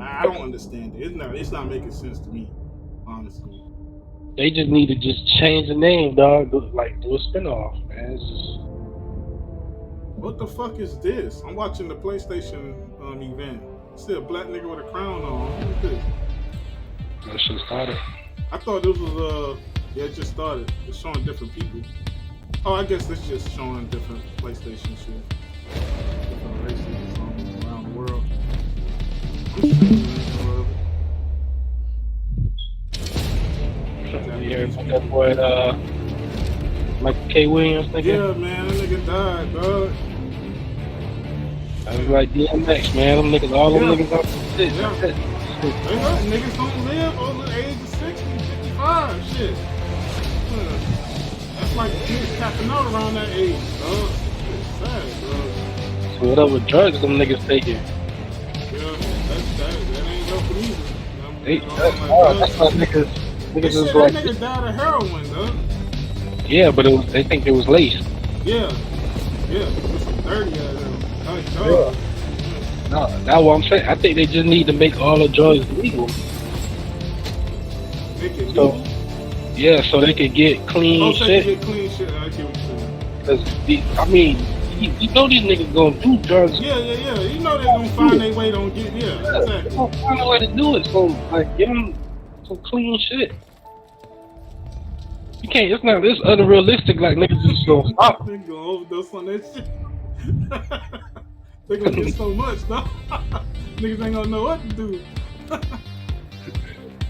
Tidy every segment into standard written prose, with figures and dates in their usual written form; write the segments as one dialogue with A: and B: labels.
A: I don't understand it. It's not making sense to me, honestly.
B: They just need to just change the name, dog. Do a spinoff, man.
A: What the fuck is this? I'm watching the PlayStation event. I see a black nigga with a crown on. Who's this?
B: That shit started.
A: I thought this was yeah, it just started. It's showing different people. Oh, I guess it's just showing different PlayStation shit. Different races around the world.
B: Yeah, that boy, Michael K. Williams, nigga.
A: Yeah, man, that nigga died, dog.
B: I was like DMX, man. Them niggas, all them niggas up to shit.
A: Yeah. Niggas don't live over the age of 60, 55, shit. That's like kids tapping out around that age, dog. It's sad, bro.
B: So whatever drugs them niggas taking.
A: Yeah, that ain't helping either.
B: That's why niggas is like.
A: That nigga died of heroin, dog.
B: Yeah, but they think it was laced.
A: Yeah, it's some dirty out there.
B: Yeah. No, that's what I'm saying. I think they just need to make all the drugs legal. Yeah, so they could get clean shit.
A: Get clean shit. I get what you're saying.
B: Cause I mean, you know these niggas gonna do drugs.
A: Yeah. You know they gonna find their way. Don't get exactly.
B: They gonna find a way to do it. So like, give them some clean shit. You can't. It's unrealistic. Like niggas just gonna stop.
A: They gonna overdose on that shit. They gonna get so much, though. Niggas ain't gonna know what to do.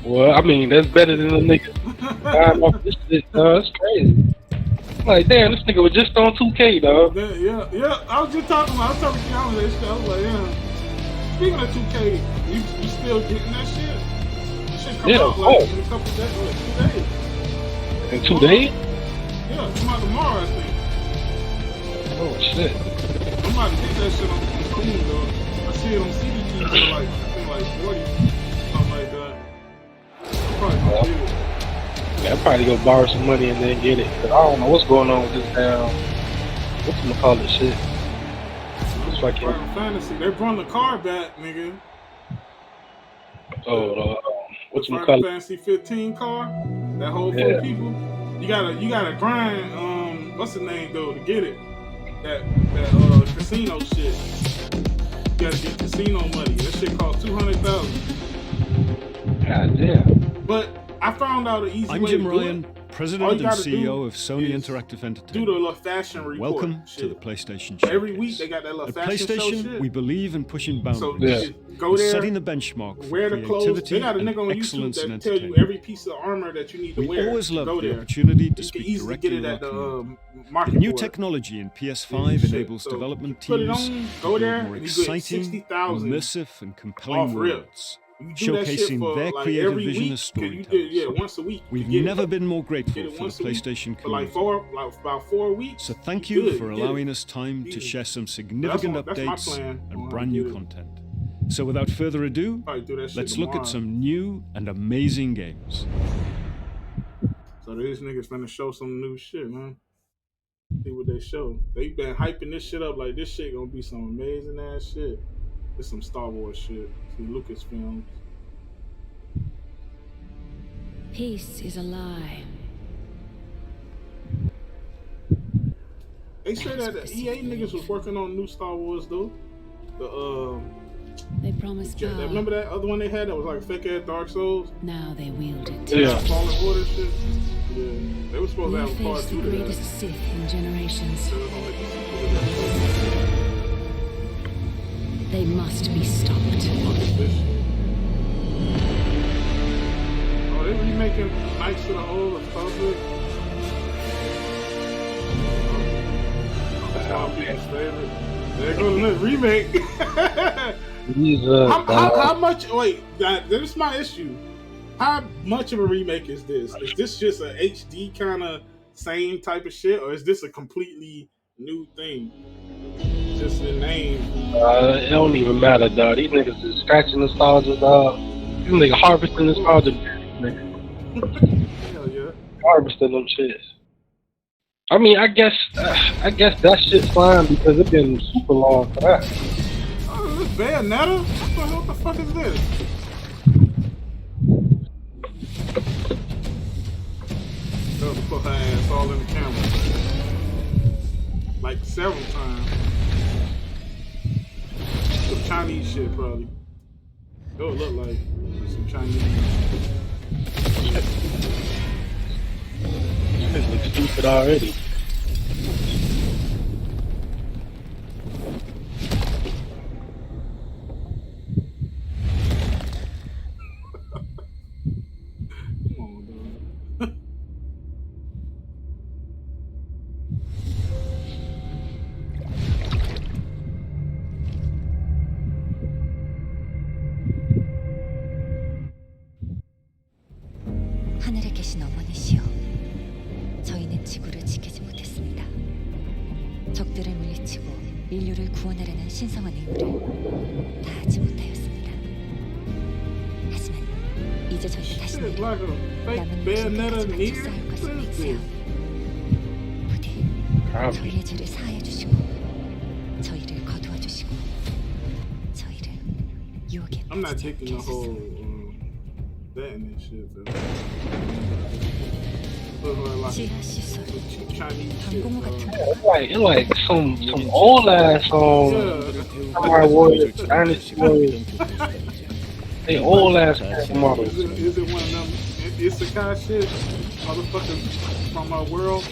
B: Well, I mean, that's better than the niggas dying off this shit, dog. That's crazy. Like, damn, this nigga was just on 2K, dog.
A: Yeah. I was telling Keanu that shit. I was like, yeah. Speaking of 2K, you still getting that shit? That shit come out like in a couple days, like 2 days.
B: In 2 days?
A: Yeah, come out tomorrow, I think.
B: Oh, shit.
A: I'm about to get that shit on Steam, though. I see it on CDT for like, I think like 40, something like that. I'm probably gonna get it.
B: Yeah, I'll probably go borrow some money and then get it. Cause I don't know what's going on with this damn, whatchamacallit shit. It's like
A: Final Fantasy. They brought the car back, nigga.
B: Whatchamacallit?
A: Final Fantasy 15 car. That whole 4 people. You gotta grind. What's the name though to get it? That casino shit. You gotta get casino money. That shit cost $200,000.
B: God damn.
A: But I found out an easy way to do it.
C: I'm Jim Ryan, President and CEO of Sony Interactive Entertainment.
A: Do the little fashion report.
C: Welcome
A: shit.
C: To the PlayStation Showcase.
A: Every week they got that little
C: At
A: fashion
C: PlayStation,
A: show shit.
C: we believe in pushing boundaries.
A: So go there,
C: setting the benchmark for
A: wear the clothes.
C: creativity
A: They got a nigga on
C: and
A: YouTube
C: excellence in
A: that tell you
C: entertainment.
A: every piece of armor that you need to wear.
C: We always love
A: go
C: the
A: there.
C: opportunity to
A: You
C: speak
A: can easily
C: directly
A: get it
C: with
A: at
C: our community.
A: the market.
C: New technology in PS5 enables development
A: put it
C: teams
A: on, go
C: to
A: there,
C: build more
A: and you get
C: exciting,
A: 60,000
C: immersive, and compelling worlds.
A: You do that shit
C: Showcasing
A: for,
C: their
A: like,
C: creative
A: every
C: vision
A: week,
C: as storytellers.
A: Yeah, once a week.
C: We've never been more grateful
A: Get it
C: for
A: once
C: the
A: a week
C: PlayStation
A: for like
C: community.
A: about 4 weeks.
C: So thank you for allowing us time to share some significant
A: That's my
C: updates
A: plan.
C: and brand new content. So without further ado, let's look at some new and amazing games.
A: So these niggas finna show some new shit, man. See what they show. They been hyping this shit up like this shit gonna be some amazing ass shit. It's some Star Wars shit. See Lucasfilms.
D: Peace is a lie.
A: They said that the EA niggas was working on new Star Wars though.
D: They promised power.
A: Remember that other one they had that was like fake ass Dark Souls?
D: Now they wield it.
A: Yeah. Fallen Order shit. Yeah. They were supposed to have a part 2 to that.
D: The greatest Sith in generations. They must be stopped.
A: Oh, they remaking Knights of the Old Republic. That's all people's favorite. They're gonna remake. How much? Wait, this is my issue. How much of a remake is this? Is this just a HD kind of same type of shit, or is this a completely new thing? Just the name.
B: It don't even matter, dog. These niggas is scratching nostalgia, dog. These niggas harvesting nostalgia, nigga.
A: Hell yeah.
B: Harvesting them shits. I mean, I guess that shit's fine because it's been super long for that.
A: It's Bayonetta? What the fuck is this? Girl to put her ass all in the camera. Like several times. Some Chinese shit probably. It would look like some Chinese shit.
B: This looks stupid already.
A: Come on, dog.
D: '하늘에 계신 어머니시여, 저희는 지구를 지키지 못했습니다. 적들을 물리치고 인류를 구원하려는 신성한 의무를 다하지 못하였습니다. 하지만 이제 저희 다시
A: Shit,
D: 내려
A: like a fake
D: 남은
A: Bayonetta
D: 모습까지
A: near?
D: 싸울 것을
A: What is
D: 맹세하오.
A: this?
D: 부디 저희의 죄를 사하여 주시고 저희를 거두어 주시고 저희를 유혹에
A: I'm not
D: 빠지지
A: taking
D: 않게
A: the whole
D: 하소서.
A: betting and shit, but look like
D: 지하 시설,
A: some Chinese shit.
D: 방공호 같은
B: It's like some old ass Samurai Warriors, Dynasty Warriors. They old ass models.
A: Is it one of them Isekai shit? Motherfuckers from our world?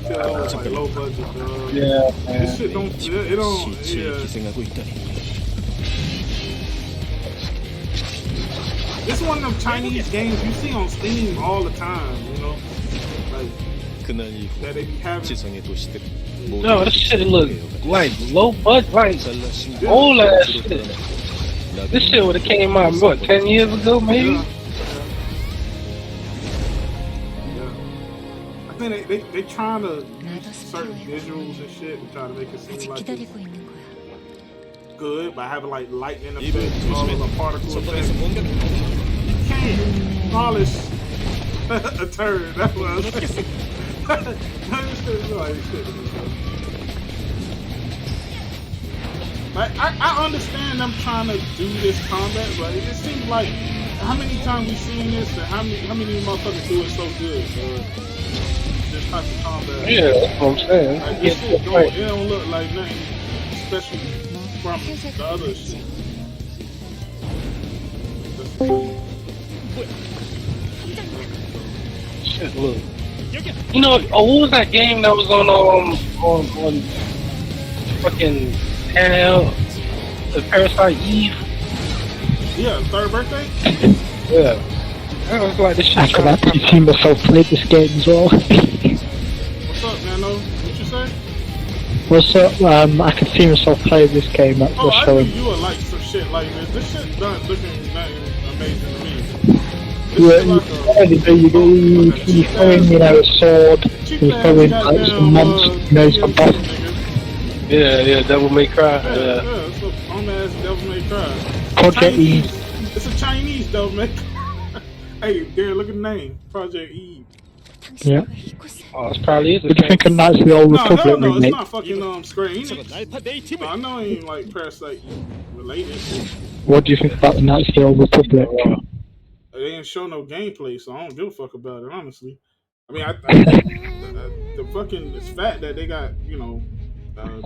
A: Tell it's like low budget, dog.
B: Yeah, man.
A: This shit don't, it don't, yeah. This is one of them Chinese games you see on Steam all the time, you know? Like, that they be having.
B: No, this shit look like low budget, like old ass shit. This shit would have came out, what, 10 years ago, maybe?
A: Yeah. I think they trying to use certain visuals and shit and try to make it seem
D: 아직
A: like it's
D: 기다리고 있는 거야.
A: good by having like lightning effects and all of the particle effects. You can't polish a turd. That's what I was saying. Like I understand them trying to do this combat, but it just seems like how many times we seen this and how many motherfuckers do it so good. This type of combat.
B: Yeah, that's what I'm saying.
A: Like, this shit it don't look like nothing, especially from the other shit.
B: Shit, look. You know, what was that game that was on fucking handheld? The Parasite Eve?
A: Yeah, third birthday?
B: Yeah. That was like this shit.
E: After that, you see myself play this game as well.
A: What's up, Nano? What you say?
E: What's up? I can see myself play this game that
A: Oh,
E: was
A: I knew
E: showing.
A: you would like some shit like this. This shit not looking nothing amazing to me. This
E: Yeah,
A: shit
E: you
A: like
E: already do. You throwing, you know, a sword. You throwing like some monsters, you know, some buff.
B: Yeah, Devil May Cry.
A: Yeah, it's a bum-ass Devil May Cry.
E: Project E.
A: It's a Chinese Devil May Cry. Hey, there, look at the name. Project E.
E: Yeah.
B: Oh, it's probably is.
E: What do you think of Knights of the Old
A: No, hell
E: Republic
A: no, it's
E: remake?
A: not fucking Square Enix. I know it ain't like Parasite related.
E: What do you think about the Knights of the Old Republic?
A: They didn't show no gameplay, so I don't give a fuck about it, honestly. I mean, the fucking it's fat that they got, you know,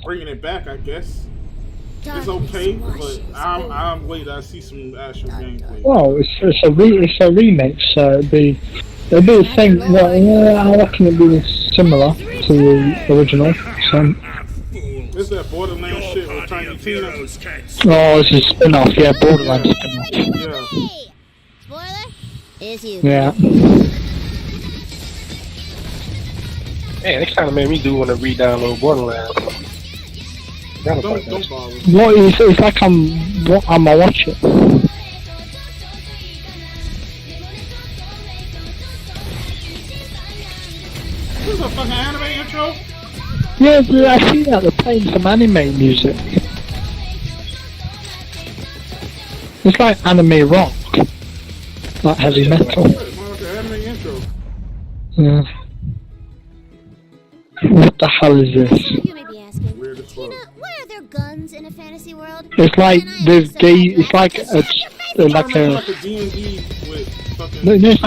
A: bringing it back. I guess it's okay, but I'm waiting to see some actual gameplay.
E: Well, it's a remake, so it'll be the same. Well, yeah, I reckon it'll be similar to the original. So.
A: Is that Borderlands shit with Tiny Tina?
E: Oh, it's a spin-off. Yeah, Borderlands spin-off.
A: Yeah.
F: Spoiler is you.
E: Yeah.
B: Man, it kind of made me do want to re-download Borderlands.
A: Don't bother.
E: What if I can? I'ma watch it.
A: This is a fucking anime intro?
E: Yeah, but I see that they're playing some anime music. It's like anime rock, like heavy metal.
A: Anime intro.
E: Yeah. What the hell is this?
F: You may be asking,
A: Weird as fuck.
F: Tina, where there guns in a fantasy world?
E: It's like there's gay. It's like a
A: D&D with fucking.
E: no, it's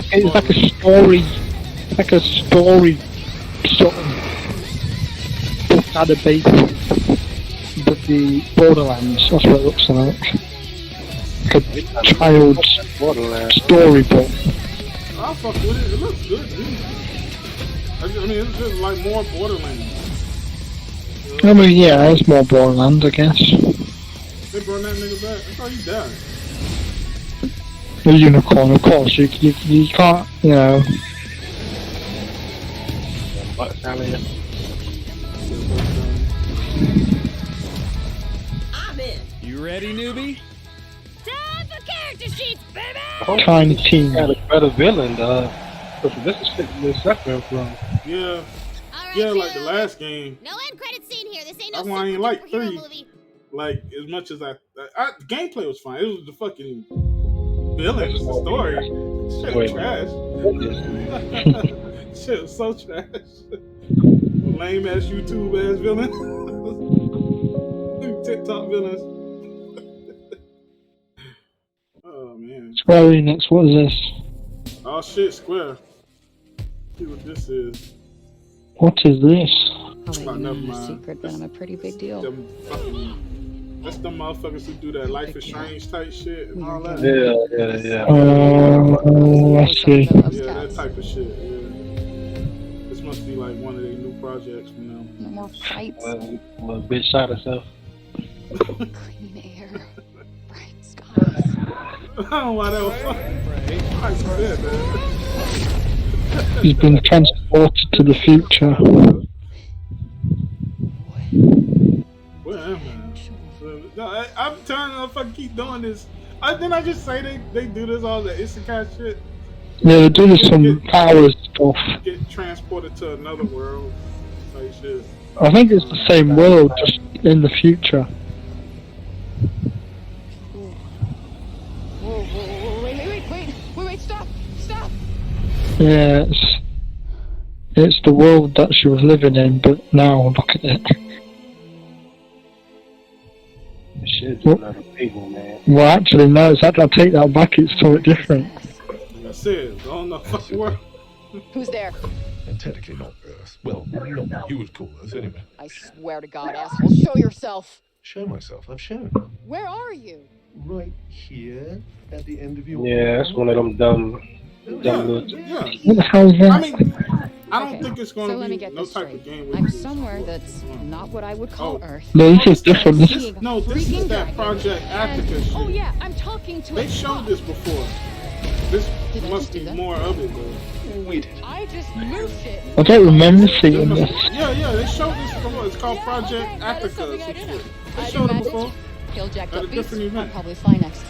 E: like a story, sort of book adaptation of the Borderlands. That's what it looks like. Like a child's storybook.
A: I fuck with it. It looks good, dude. I mean, it's just like more Borderlands.
E: I mean, yeah, it's more Borderlands, I guess.
A: They brought that nigga back. I thought he died.
E: The unicorn, of course. You can't, you know.
G: I'm in.
C: You ready, newbie?
F: Time for character sheets, baby!
E: Tiny team.
B: Got a better villain, this is the second from.
A: Yeah.
F: Alright,
A: Yeah, like the last game.
F: No end credit scene here. This ain't no
A: That's why I ain't like
F: superhero
A: 3.
F: movie.
A: Like, as much as the gameplay was fine. It was the fucking villain, it was the story. Shit was trash. Shit was so trash. Lame ass YouTube ass villain. TikTok villains. Oh man.
E: Square Enix, what is this?
A: Oh shit, Square. See what this is.
E: What is this?
A: Oh, never mind.
D: Secret, but I'm a pretty big deal.
A: That's the motherfuckers who do that Life is Strange type shit and all that.
B: Yeah.
E: I see.
A: Yeah, that type of shit. Yeah. This must be like one of their new projects from them.
D: No more fights.
B: Little bitch shot herself.
D: Clean air. Bright skies.
A: I don't know why that was funny. I said that.
E: He's been transported to the future.
A: Where am I? No, I'm trying to fucking keep doing this. Didn't I just say they do this all the isekai shit?
E: Yeah, they're doing some powers stuff.
A: Get transported to another world type shit.
E: I think it's the same world, just in the future.
G: Whoa, wait, stop!
E: Yeah, it's the world that she was living in, but now look at it.
B: Shit's another people, man.
E: Well, actually, no, I'll take that back, it's something different.
A: Like I said, I don't know fucking world.
G: Who's there?
H: And technically not Earth. Well, not you would call Earth anyway.
G: I swear to God, asshole, show yourself!
H: Show myself, I've shown.
G: Where are you?
H: Right here, at the end of your
B: Yeah, that's one of them dumb little...
A: Yeah.
E: What the hell is that?
A: I mean, I don't think it's going
D: So
A: to
D: let me
A: be
D: get
A: no
D: this
A: type
D: straight.
A: of game. Where
D: I'm
A: you
D: somewhere
A: just-
D: that's not what I would call Earth.
E: No, this is different.
A: This is that Project Attica shit.
G: Oh yeah, I'm talking to
A: They
G: a
A: showed
G: cop.
A: this before. This
D: Did I
A: must
D: just do
A: be
D: that?
A: more of it though.
H: We did.
G: I just moved it.
E: I don't remember seeing this.
A: Yeah, they showed this before. It's called Project
G: okay, that is
A: Attica.
G: something I
A: Some
G: didn't
A: shit.
G: know.
A: They
G: I
A: showed it
G: do
A: before.
G: Kill jacked
A: At a
G: up beast.
A: different event.
D: I'll probably fly next.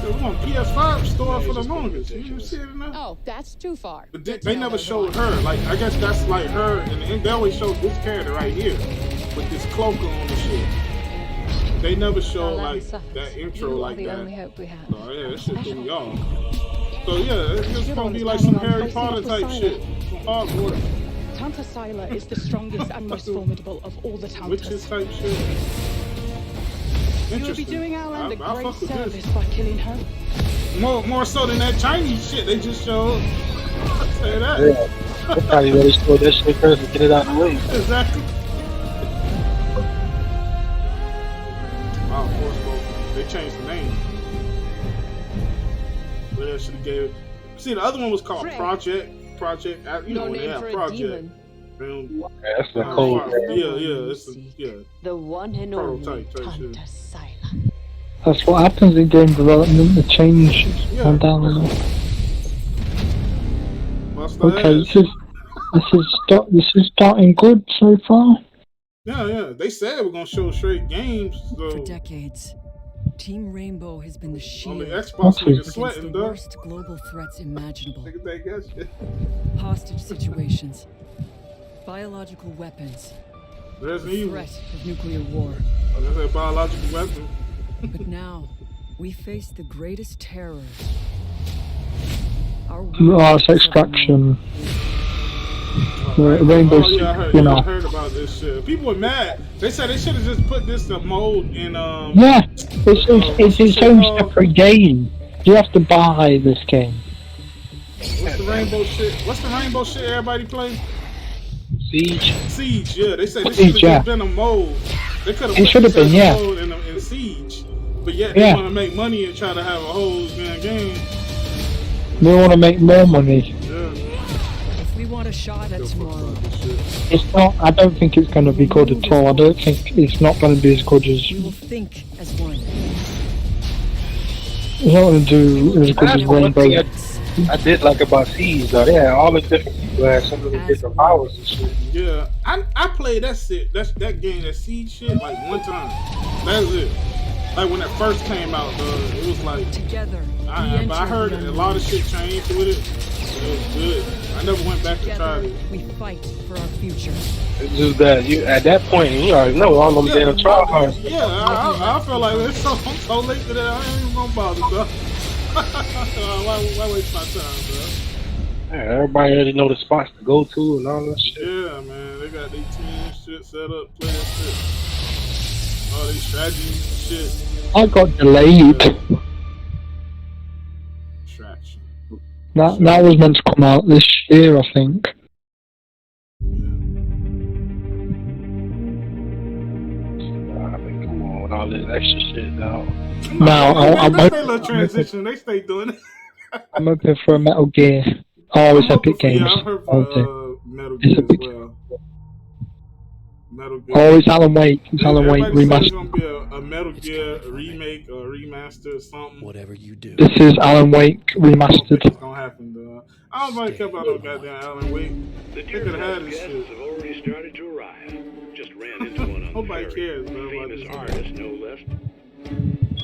A: It was on PS5 store for the longest. You didn't see it in there?
G: Oh, that's too far.
A: But they never showed her. Like, I guess that's like her. And they always showed this character right here with this cloak on and shit. They never showed like that intro like
D: the
A: that.
D: only hope we have.
A: Oh yeah, that shit threw me off. So yeah, it's just gonna be like some Harry Potter type shit. Some Hogwarts.
I: Tanta Sila is the strongest and most formidable of all the
A: Witches
I: Tantas.
A: type shit.
I: You will be
A: Interesting.
I: doing our land a
A: I'll
I: great
A: fuck with
I: service
A: this.
I: by killing her.
A: More so than that Chinese shit they just showed. I'll say that.
B: Yeah. They probably really stole that shit first and get it out of the way.
A: Exactly. Wow, Force they changed the name. Well, they should have gave it. See, the other one was called Project. You know, when they have Project.
B: Yeah, that's the code.
A: Yeah, yeah.
J: The one and only
A: Prototype type shit.
J: Tanta Sila.
E: That's what happens in game development, the change on down the line. Okay, this is starting good so far.
A: Yeah. They said we're gonna show straight games. So
K: For decades, Team Rainbow has been the shield
A: on the Xbox, niggas
K: against
A: sweating,
K: the
A: dog.
K: worst global threats imaginable.
A: Niggas think that shit.
K: Hostage situations, biological weapons,
A: Resident
K: the
A: Evil.
K: threat of nuclear war.
A: That's a biological weapon.
K: But now, we face the greatest terror. Our
E: Oh, it's extraction. Rainbow Six,
A: I heard about this shit. People were mad. They said they should have just put this to mode in
E: Yeah, it's its own separate game. You have to buy this game.
A: What's the rainbow shit? What's the rainbow shit everybody play?
B: Siege.
A: Siege, yeah. They said this should have just been a mode. They could have.
E: It should have been, yeah.
A: Mode in Siege, but yet they want to make money and try to have a whole game.
E: They want to make more money.
A: Yeah.
K: If we want a shot at tomorrow,
E: it's not. I don't think it's going to be good at all. I don't think it's not going to be as good as.
K: we will think as one.
E: It's not going to do as good as Rainbow.
B: I did like about Siege though. They had all the different people had some of the different powers and shit.
A: Yeah, I played that shit. That game, that Siege shit, like one time. That's it. Like when it first came out, it was like
K: together.
A: But I heard a lot of shit changed with it. It was good. I never went back to try it.
K: We fight for our future.
B: It's just that you at that point you already know all them damn trial cards.
A: Yeah, I feel like I'm so late to that. I ain't even gonna bother, bro. Why waste my time, bro?
B: Yeah, everybody already know the spots to go to and all that shit.
A: Yeah, man, they got their team shit set up, play that shit. All these strategies shit.
E: I got delayed.
A: Traction.
E: That was meant to come out this year, I think.
B: Come on, with all this extra shit now.
E: Now, I'm
A: hoping little transition. They stay doing it.
E: I'm hoping for a Metal Gear. Oh, it's Epic Games.
A: Yeah, I've heard for Metal Gear as well. Metal Gear.
E: Oh, it's Alan Wake. It's Alan Wake remastered.
A: It's gonna be a Metal Gear remake or remaster or something.
H: Whatever you do.
E: This is Alan Wake remastered.
A: It's gonna happen, though. I don't really care about no goddamn Alan Wake. They could have had this shit.
J: Have already started to arrive. Just ran into one on
A: Nobody
J: the
A: cares, man.
J: famous artist, no less.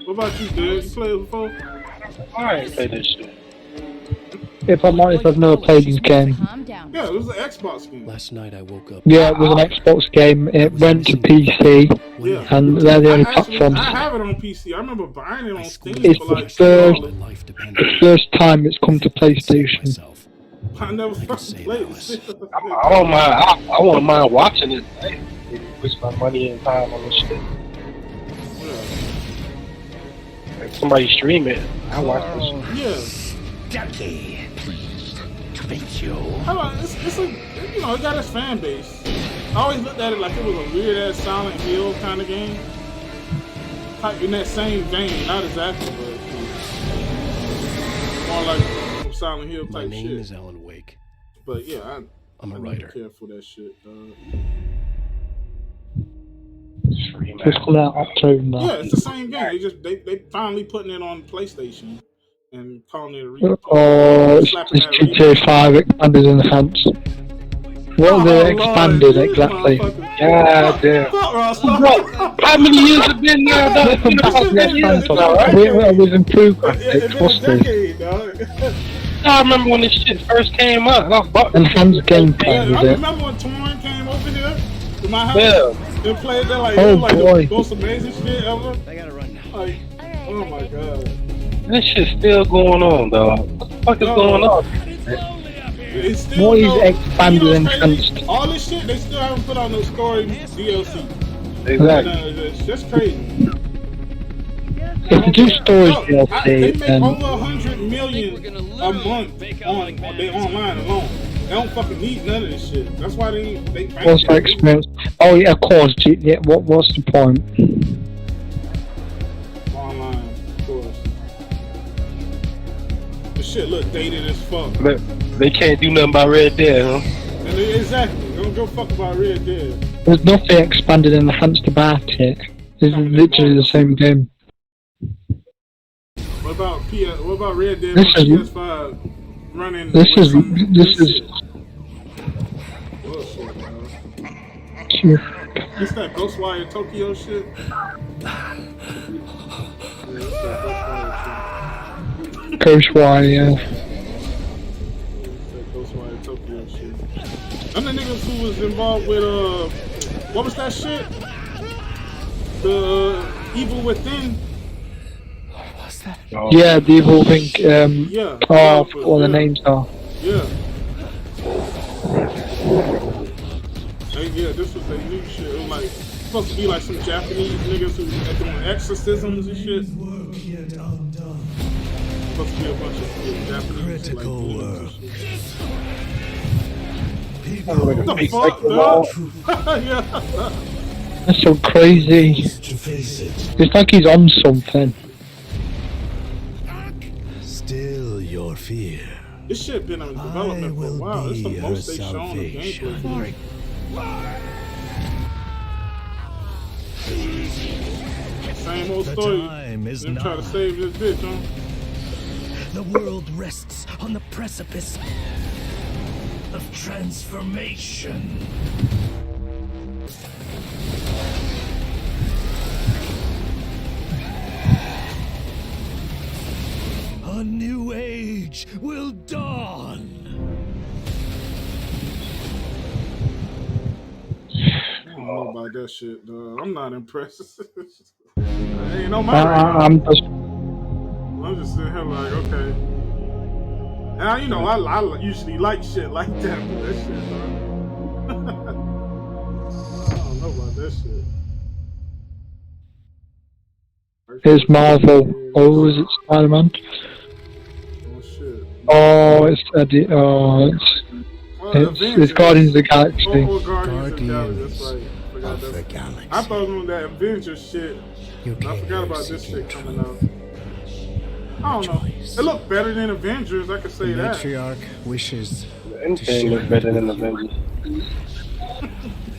A: What about you, dude? You played it before?
B: I ain't played this shit.
E: If I'm honest, I've never played this game.
A: Yeah, it was an Xbox game.
H: Last night I woke up.
E: Yeah, it was an Xbox game. It went to PC, and they're the only platforms.
A: I have it on PC. I remember buying it on Steam
E: It's
A: for like
E: the first time it's come to PlayStation.
A: I never fucking played it.
B: I won't mind watching it. Hey, waste my money and time on this shit. If somebody stream it, I watch this shit.
A: Yeah.
H: Ducky, pleased to meet you.
A: It's a, it got its fan base. I always looked at it like it was a weird ass Silent Hill kind of game. Like in that same vein, not exactly, but more like some Silent Hill type shit.
H: My name is Alan Wake.
A: But yeah,
H: I'm a writer.
A: I don't care for that shit, dog.
E: It's called out October now.
A: Yeah, it's the same game. They finally putting it on PlayStation and calling it a remake.
E: Oh, it's GTA 5 expanded and enhanced. What they expanded exactly?
B: God damn. How many years have been now?
E: With improved graphics, what's this?
B: I remember when this shit first came out.
E: Enhanced gameplay,
A: I
E: was it?
A: remember when Torn came over here to my house.
B: Yeah.
A: And played that like,
E: oh
A: like
E: boy.
A: the most amazing shit ever.
H: I gotta run now.
A: Like, oh my god.
B: This shit's still going on, dog. What the fuck is going on?
A: It's still
E: More is expanded and enhanced.
A: All this shit, they still haven't put on no story DLC.
B: Exactly.
A: It's just crazy.
E: If you do storage DLC,
A: they make
E: then
A: over 100 million a month on they online alone. They don't fucking need none of this shit. That's why they
E: what's the experience? Oh yeah, of course. Yeah, what's the point?
A: Online, of course. The shit look dated as fuck.
B: They can't do nothing about Red Dead, huh?
A: And exactly. They don't give a fuck about Red Dead.
E: There's nothing expanded and enhanced about it. It's literally the same game.
A: What about Red Dead
E: This
A: on
E: is-
A: PS5 running?
E: This is
A: bullshit, bro.
E: Sure.
A: It's that Ghostwire Tokyo shit. Yeah, it's that Ghostwire shit.
E: Ghostwire, yeah.
A: It's that Ghostwire Tokyo shit. Them the niggas who was involved with what was that shit? The Evil Within.
E: Yeah, the evil thing.
A: Yeah.
E: Oh, I forgot what the names are.
A: Yeah. Yeah, this was their new shit. It was like supposed to be like some Japanese niggas who are doing exorcisms and shit. Supposed to be a bunch of Japanese critical work.
B: What
A: the fuck, dog? Yeah.
E: That's so crazy. It's like he's on something.
L: Still your fear.
A: This shit been in development for a while. It's the most they shown of gameplay. Same old story. Them try to save this bitch, huh?
L: The world rests on the precipice of transformation. A new age will dawn.
A: I don't know about that shit, dog. I'm not impressed. Ain't no matter.
E: I'm
A: just sitting here like, okay. Now you know I usually like shit like that, but that shit, dog. I don't know about that shit.
E: It's Marvel. Oh, is it Spider-Man?
A: Oh shit.
E: Oh, it's Eddie. Oh, it's Guardians of the Galaxy.
A: Oh, Guardians of the Galaxy. I thought it was that Avengers shit. I forgot about this shit coming out. I don't know. It looked better than Avengers, I could say that.
L: Matriarch wishes.
B: Anything looks better than Avengers.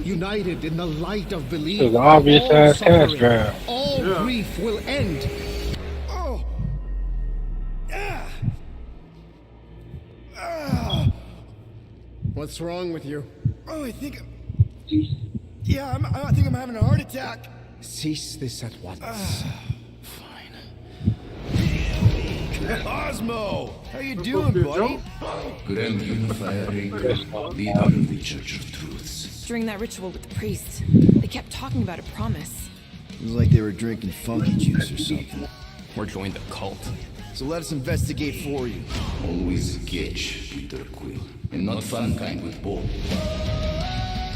L: United in the light of belief.
B: It was an obvious ass cash grab.
L: All grief will end. Oh. What's wrong with you?
M: Oh, I think I'm having a heart attack.
L: Cease this at once.
M: Fine. Osmo! How you doing, buddy?
N: Grand Unifier Raker, leader of the Church of Truths.
O: During that ritual with the priest, they kept talking about a promise.
M: It was like they were drinking funky juice or something.
N: Or joined the cult.
M: So let us investigate for you.
N: Always catch, Peter Quill. And not fun kind with Paul.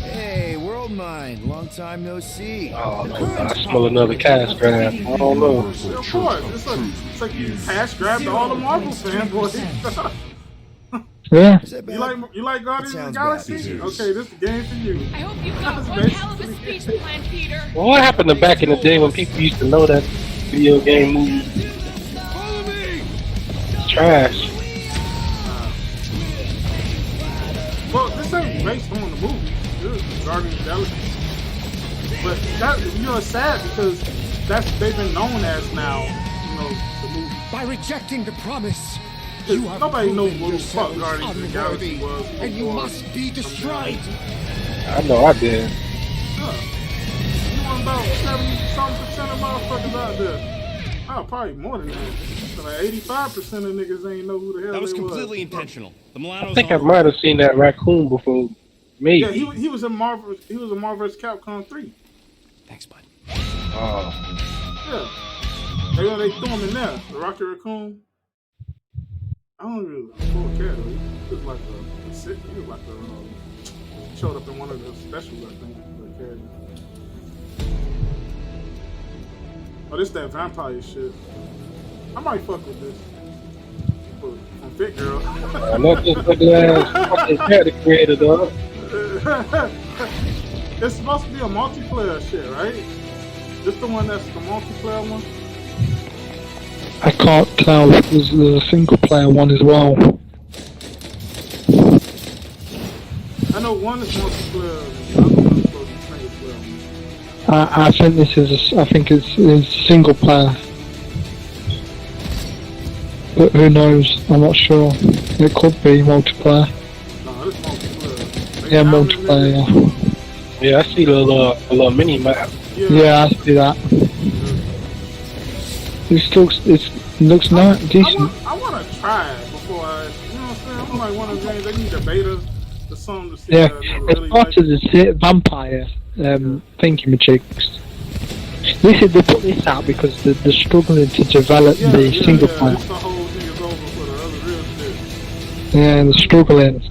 M: Hey, World Mind, long time no see.
B: Oh, I smell another cash grab. I don't know.
A: Of course, it's like you cash grabbed all the Marvel fanboys.
E: Yeah.
A: You like Guardians of the Galaxy? Okay, this is the game for you.
G: I hope you've got one hell of a speech plan, Peter.
B: Well, what happened to back in the day when people used to know that video game movie? It's trash.
A: Well, this ain't based on the movie. This is Guardians of the Galaxy. But that, it's sad because they've been known as now, the movie.
L: By rejecting the promise,
A: nobody knows what the fuck Guardians of the Galaxy was.
L: And you must be destroyed.
B: I know I did.
A: Yeah. You want about 70-something% of motherfuckers out there. Oh, probably more than that. So like 85% of niggas ain't know who the hell
P: that was
A: they
P: completely intentional. The Milanos
B: I think I might have seen that raccoon before. Maybe.
A: Yeah, he was in Marvel. He was in Marvel vs. Capcom 3.
P: Thanks, bud.
B: Oh.
A: Yeah. They threw him in there. The Rocket Raccoon. I don't really full cat. He was like showed up in one of the specials, I think. Oh, this that vampire shit. I might fuck with this. From Fit Girl.
B: Not just fucking ass character creator, dog.
A: It's supposed to be a multiplayer shit, right? This the one that's the multiplayer one?
E: I can't tell. There's a single player one as well.
A: I know one is multiplayer, the other one is supposed to be single player.
E: I think this is. I think it's single player. But who knows? I'm not sure. It could be multiplayer.
A: No, it's multiplayer.
E: Yeah, multiplayer.
B: Yeah, I see the little mini map.
E: Yeah, I see that. It looks not decent.
A: I want to try it before I, you know what I'm saying? I'm like one of those games, they need a beta or something to see.
E: Yeah,
A: really
E: it's part of the vampire thingy-majigs. They put this out because they're struggling to develop the single player.
A: It's the whole thing is over for the other real shit.
E: Yeah, they're struggling.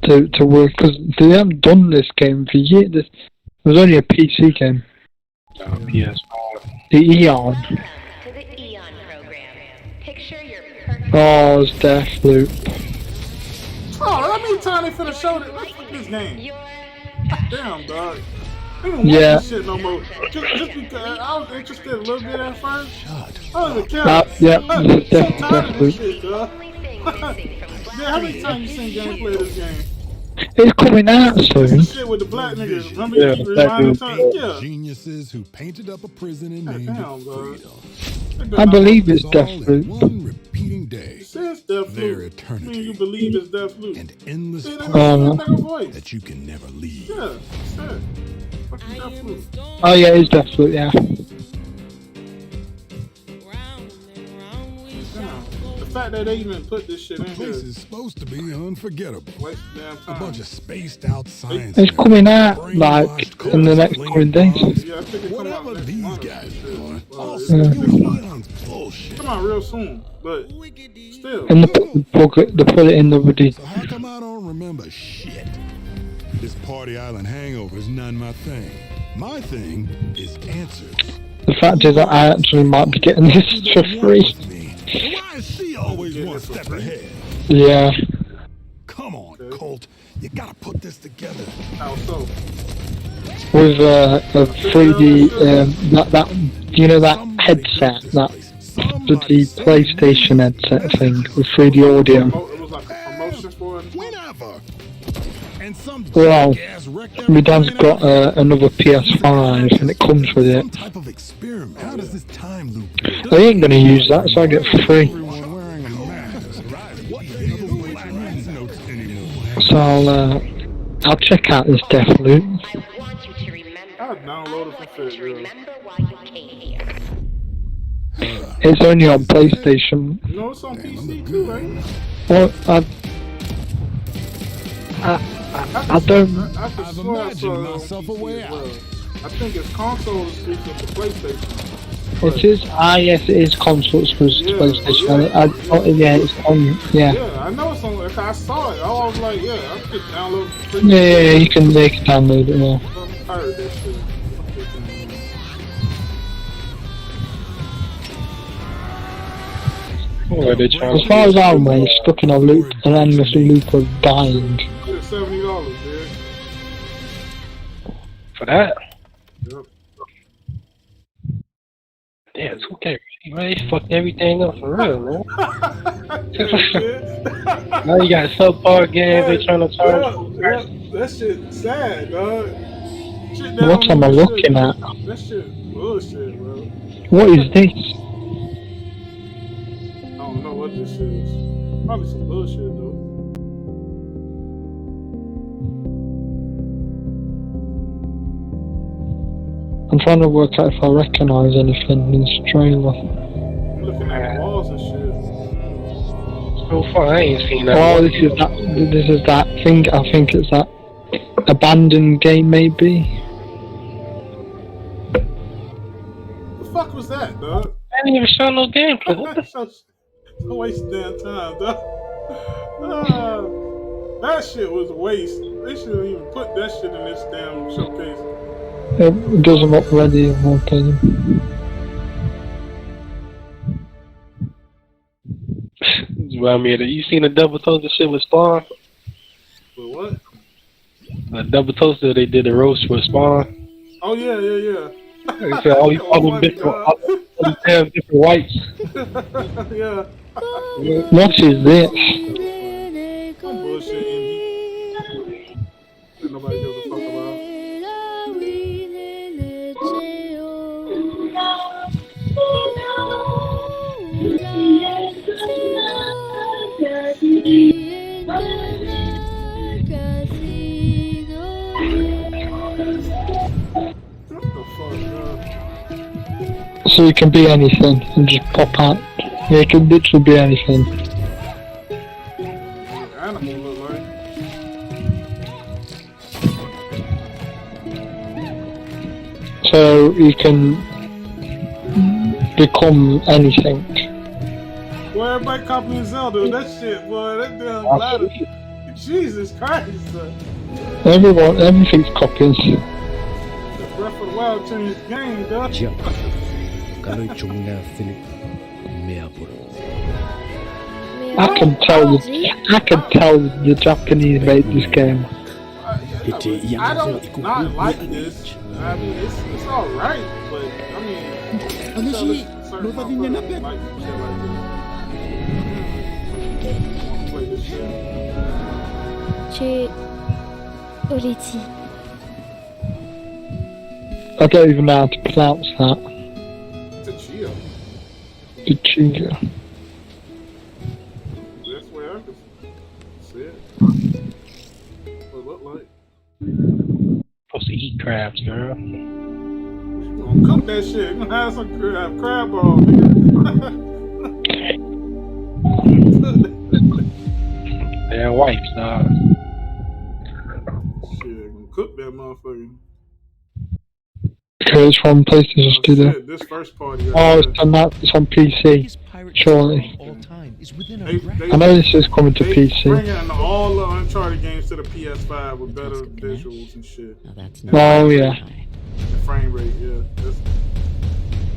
E: to work because they haven't done this game for years. It was only a PC game.
B: PS5.
E: The Eon. Oh, it's Deathloop.
A: Oh, that mean time they finna show this game. Damn, dog. I don't
E: Yeah.
A: watch this shit no more. Just because I was interested a little bit at first. I don't even care.
E: Yeah,
A: I'm so tired of this
E: Deathloop.
A: shit, dog. Yeah, how many times you seen gameplay of this game?
E: It's coming out soon.
A: This shit with the black niggas. Remember you keep reminding time? Yeah.
Q: Geniuses who painted up a prison and named it Freedom.
E: I believe it's Deathloop.
Q: One repeating day.
A: It says Deathloop.
Q: Their eternity.
A: I mean, you believe it's Deathloop.
Q: And endless
A: voice
Q: that you can never leave.
A: Yeah, it's that. Fucking Deathloop.
E: Oh yeah, it's Deathloop. Yeah.
A: The fact that they even put this shit in
Q: The
A: here.
Q: place is supposed to be unforgettable.
A: Waste damn time.
Q: A bunch of spaced out science.
E: It's coming out like in the next coming days.
A: Yeah, I think it come out
Q: Whatever
A: next
Q: these
A: month.
Q: guys doing.
A: Well,
Q: Also,
A: it's
Q: you
A: this month.
Q: Elon's bullshit.
A: Come out real soon, but still.
E: And they put it in the bloody.
Q: So how come I don't remember shit? This Party Island hangover is not my thing. My thing is answers.
E: The fact is that I actually might be getting this for free.
Q: And why is she always one step ahead?
E: Yeah.
Q: Come on, Colt. You gotta put this together.
A: How so?
E: With a 3D that you know that headset, that the PlayStation headset thing with 3D audio.
A: It was like a promotion for it.
Q: Whenever. And some
E: Well, my dad's got another PS5 and it comes with it.
Q: type of experiment. How does this time loop?
E: I ain't gonna use that, so I get it for free.
Q: Wearing a mask. What the hell notes anymore?
E: So I'll check out this Deathloop.
A: I downloaded it for shit,
E: It's only on PlayStation.
A: You know it's on PC too, right?
E: Well, I don't.
A: I've
Q: imagined myself a way out.
A: I think it's console exclusive to PlayStation.
E: It is. Yes, it is console exclusive to PlayStation. Yeah, it's on. Yeah.
A: Yeah, I know it's on. If I saw it, I was like, yeah, I could download it for free.
E: Yeah, you can download it. Yeah.
A: I'm tired of that shit.
E: As far as I'm aware, it's stuck in a loop, an endless loop of dying.
A: It's $70, dude.
B: For that?
A: Yep.
B: Yeah, it's okay. Man, they fucked everything up for real, man. Now you got subpar games they trying to turn.
A: That shit sad, dog. Shit
E: What am I looking at?
A: That shit bullshit, bro.
E: What is this?
A: I don't know what this is. Probably some bullshit, though.
E: I'm trying to work out if I recognise anything in this trailer.
A: I'm looking at the walls and shit.
B: So far, I ain't seen that.
E: Oh, this is that thing. I think it's that abandoned game, maybe.
A: The fuck was that, dog?
B: I didn't even show no gameplay. What the
A: fuck? Don't waste damn time, dog. That shit was a waste. They shouldn't even put that shit in this damn showcase.
E: It doesn't look ready in my opinion.
B: Well, I mean, you seen the double toaster shit with Spawn?
A: But what?
B: The double toaster, they did a roast with Spawn.
A: Oh yeah.
B: They said all them different whites.
A: Yeah.
E: What is this?
A: Some bullshit indie that nobody gives a fuck about.
E: So you can be anything and just pop out. Yeah, it can literally be anything.
A: Animal look like.
E: So you can become anything.
A: Boy, everybody copying Zelda. That shit, boy. That damn ladder. You Jesus Christ.
E: Everything's copies.
A: The Breath of the Wild changed the game, dog.
E: I can tell the Japanese made this game.
A: I don't not like this. I mean, it's all right, but I mean, certain motherfuckers like shit like this. Play this shit.
E: I don't even know how to pronounce that. Tachio.
A: That's where I can see it. What it look like?
B: Supposed to eat crabs, girl.
A: You gonna cook that shit. You gonna have some crab balls, nigga.
B: They're wipes, dog.
A: Shit, gonna cook that motherfucker.
E: Okay, it's from PlayStation Studio.
A: This first party.
E: It's on that. It's on PC. Surely. I know this is coming to PC.
A: Bringing all the Uncharted games to the PS5 with better visuals and shit.
E: Oh yeah.
A: The frame rate, yeah.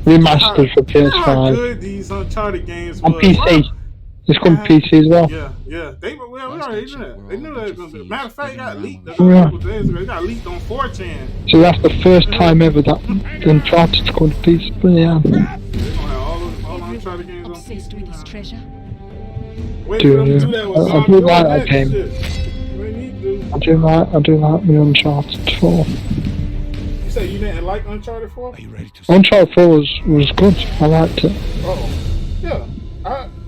E: Remastered for PS5.
A: How good these Uncharted games
E: on
A: was.
E: PC. It's coming PC as well.
A: Yeah. We already knew that. They knew that was gonna be. Matter of fact, it got leaked a couple days ago. It got leaked on 4chan.
E: So that's the first time ever that Uncharted's come to PC. But yeah.
A: They're gonna have all the Uncharted games on
D: Obsessed with his treasure.
A: Wait for them to do that with
E: I do like that game. I do like the Uncharted 4.
A: You say you didn't like Uncharted 4? Are you ready to?
E: Uncharted 4 was good. I liked it.
A: Oh, yeah.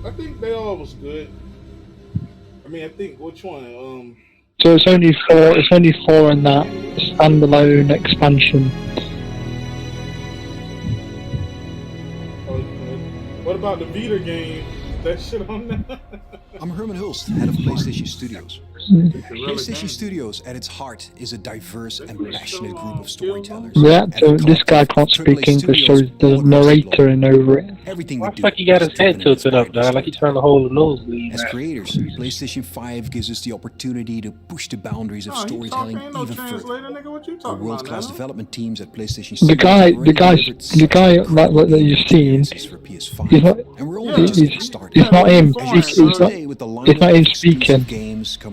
A: I think they all was good. I mean, I think which one?
E: So it's only 4. It's only 4 in that standalone expansion.
A: What about the Vita game? That shit on there?
R: I'm Herman Hulst, head of PlayStation Studios. PlayStation Studios, at its heart, is a diverse and passionate group of storytellers.
E: Yeah, so this guy can't speak English, so there's a narrator in over it.
R: Everything
B: we do. Like he got his head tilted up, dog. Like he's trying to hold the nosebleed.
R: As creators, PlayStation 5 gives us the opportunity to push the boundaries of storytelling even further. Our world-class development teams at PlayStation Studios.
E: The guy that you've seen, it's not him. It's not him speaking.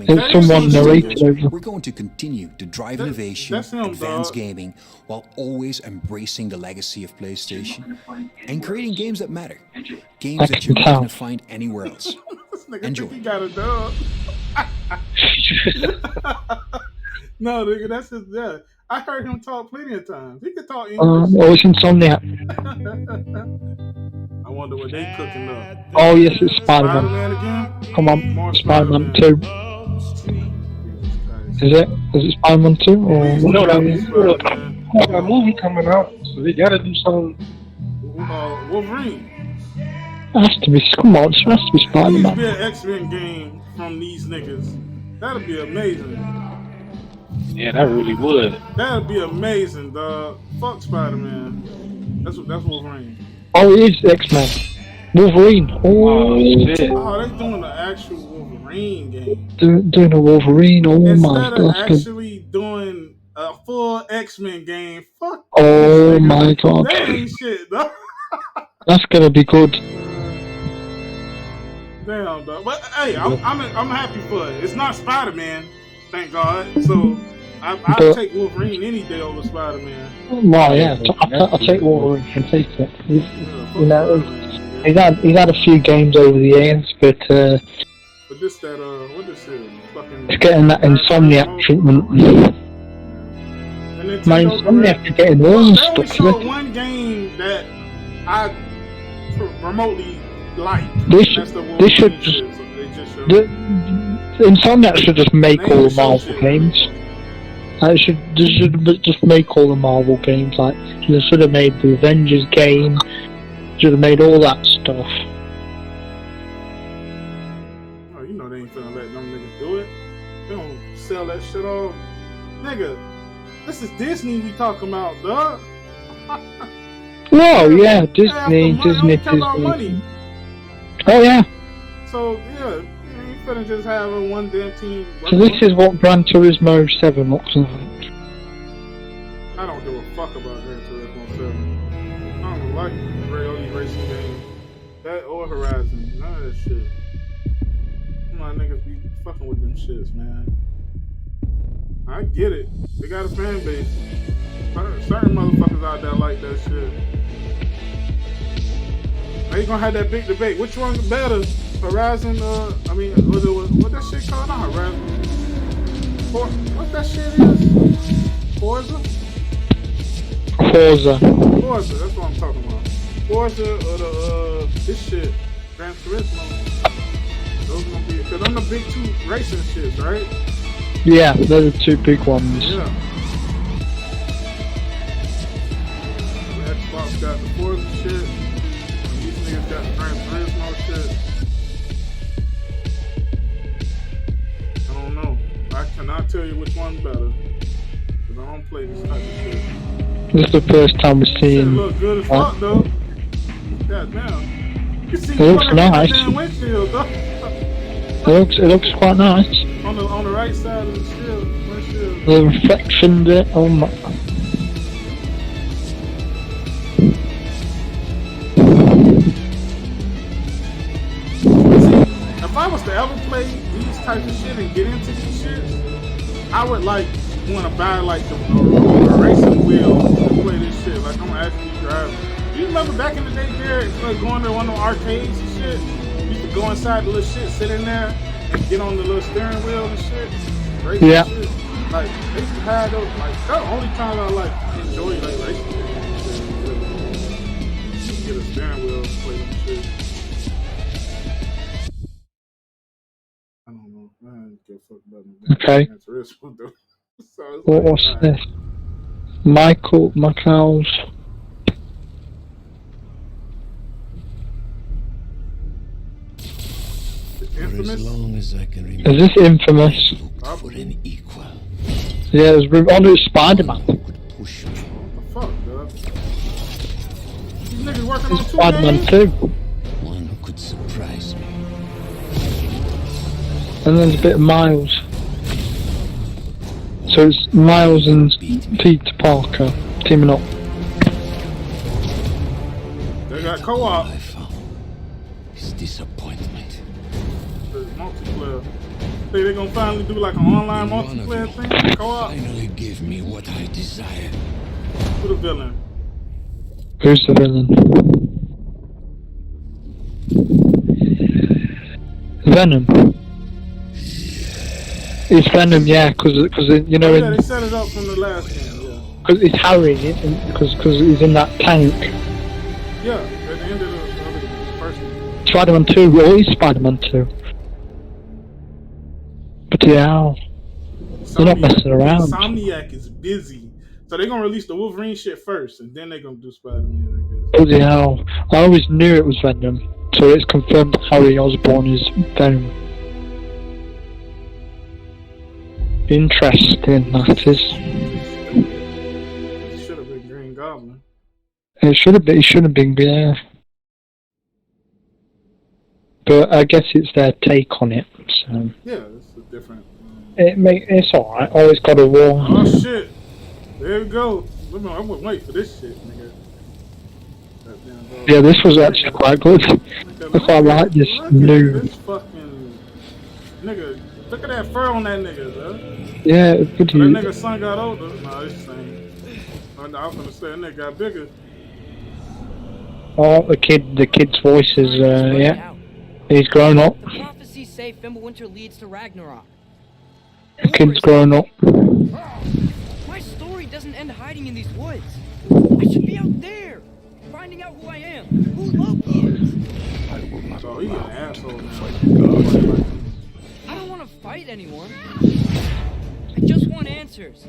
E: It's someone narrating over.
R: We're going to continue to drive innovation, advance gaming, while always embracing the legacy of PlayStation and creating games that matter. Games that you're not going to find anywhere else. Enjoy.
A: He got a dub. No, nigga, that's his dad. I heard him talk plenty of times. He could talk English.
E: It's Insomniac.
A: I wonder what they cooking up.
E: Oh yes, it's Spider-Man.
A: Again?
E: Come on, Spider-Man 2. Is it Spider-Man 2 or
B: no? That movie coming out, so they gotta do something.
A: Wolverine.
E: It has to be. Come on, it has to be Spider-Man.
A: There needs to be an X-Men game from these niggas. That'd be amazing.
B: Yeah, that really would.
A: That'd be amazing, dog. Fuck Spider-Man. That's Wolverine.
E: Oh, it is X-Men. Wolverine. Oh,
B: shit.
A: Oh, they're doing the actual Wolverine game.
E: Doing a Wolverine. Oh my god.
A: Instead of actually doing a full X-Men game, fuck.
E: Oh my god.
A: That ain't shit, dog.
E: That's gonna be good.
A: Damn, dog. But hey, I'm happy for it. It's not Spider-Man, thank God. So I'll take Wolverine any day over Spider-Man.
E: Well, yeah, I'll take Wolverine and take it. He's had a few games over the years, but
A: what is it? Fucking.
E: It's getting that Insomniac treatment. My Insomniac is getting all the stuff.
A: They only showed one game that I remotely like.
E: They should just. Insomniac should just make all the Marvel games. They should just make all the Marvel games. Like they should have made the Avengers game. Should have made all that stuff.
A: Oh, you know they ain't finna let them niggas do it. They don't sell that shit off, nigga. This is Disney we talking about, dog.
E: Whoa, yeah, Disney.
A: About money.
E: Oh yeah.
A: So yeah, you ain't finna just have a one damn team.
E: So this is what Gran Turismo 7 looks like.
A: I don't give a fuck about Gran Turismo 7. I don't like these racing games. That or Horizon. None of that shit. My niggas be fucking with them shits, man. I get it. They got a fan base. Certain motherfuckers out there like that shit. Now you gonna have that big debate. Which one better? Horizon, what that shit called? Not Horizon. What that shit is? Forza, that's what I'm talking about. Forza or this shit, Gran Turismo. Those gonna be, cause I'm the big two racing shits, right?
E: Yeah, they're the two big ones.
A: Yeah. Xbox got the Forza shit. And these niggas got the Gran Turismo shit. I don't know. I cannot tell you which one's better. Cause I don't play this type of shit.
E: This is the first time we're seeing.
A: It look good as fuck though. God damn. You can see
E: it looks nice.
A: Damn windshield, though.
E: It looks quite nice.
A: On the right side of the windshield.
E: The reflection bit, oh my.
A: See, if I was to ever play these types of shit and get into these shits, I would like want to buy like the racing wheel and play this shit. Like I'm actually driving. Do you remember back in the day, Derek, like going to one of the arcades and shit? You used to go inside the little shit, sit in there, and get on the little steering wheel and shit. Racing shit. Like they used to have those. Like that's the only time I like enjoy like racing games. Get a steering wheel and play them shit. I don't know. I don't give a fuck about them.
E: Okay.
A: So
E: what's this? Michael's.
N: For as long as I can remember.
E: Is this Infamous?
N: For an equal.
E: Yeah, it's Spider-Man.
N: Push me.
A: What the fuck, dude? These niggas working on
E: Spider-Man 2.
N: One who could surprise me.
E: And there's a bit of Miles. So it's Miles and Peter Parker teaming up.
A: They got co-op.
N: I found is disappointment.
A: There's multiplayer. Think they're gonna finally do like an online multiplayer thing? Co-op?
N: Finally give me what I desire.
A: Who the villain?
E: Who's the villain? Venom. It's Venom, yeah, because you know.
A: Yeah, they set it up from the last game. Yeah.
E: Because it's Harry, because he's in that tank.
A: Yeah, at the end of the first game.
E: Spider-Man 2, or is Spider-Man 2? But yeah, they're not messing around.
A: Insomniac is busy, so they're gonna release the Wolverine shit first, and then they're gonna do Spider-Man, I guess.
E: Oh yeah, I always knew it was Venom, so it's confirmed that Harry Osborn is Venom. Interesting, that is.
A: It should have been Green Goblin.
E: It should have been, yeah. But I guess it's their take on it, so.
A: Yeah, it's a different.
E: It's alright. Always got a war.
A: Oh shit! There we go. I wouldn't wait for this shit, nigga.
E: Yeah, this was actually quite good. I quite like this new.
A: This fucking nigga. Look at that fur on that nigga, bro.
E: Yeah, it's good.
A: That nigga's son got older. Nah, it's the same. I was gonna say that nigga got bigger.
E: Oh, the kid's voice is yeah. He's grown up.
S: The prophecies say Fimbulwinter leads to Ragnarok.
E: The kid's grown up.
S: My story doesn't end hiding in these woods. I should be out there, finding out who I am, who Loki is.
A: Oh, he's an asshole now.
S: I don't want to fight anyone. I just want answers.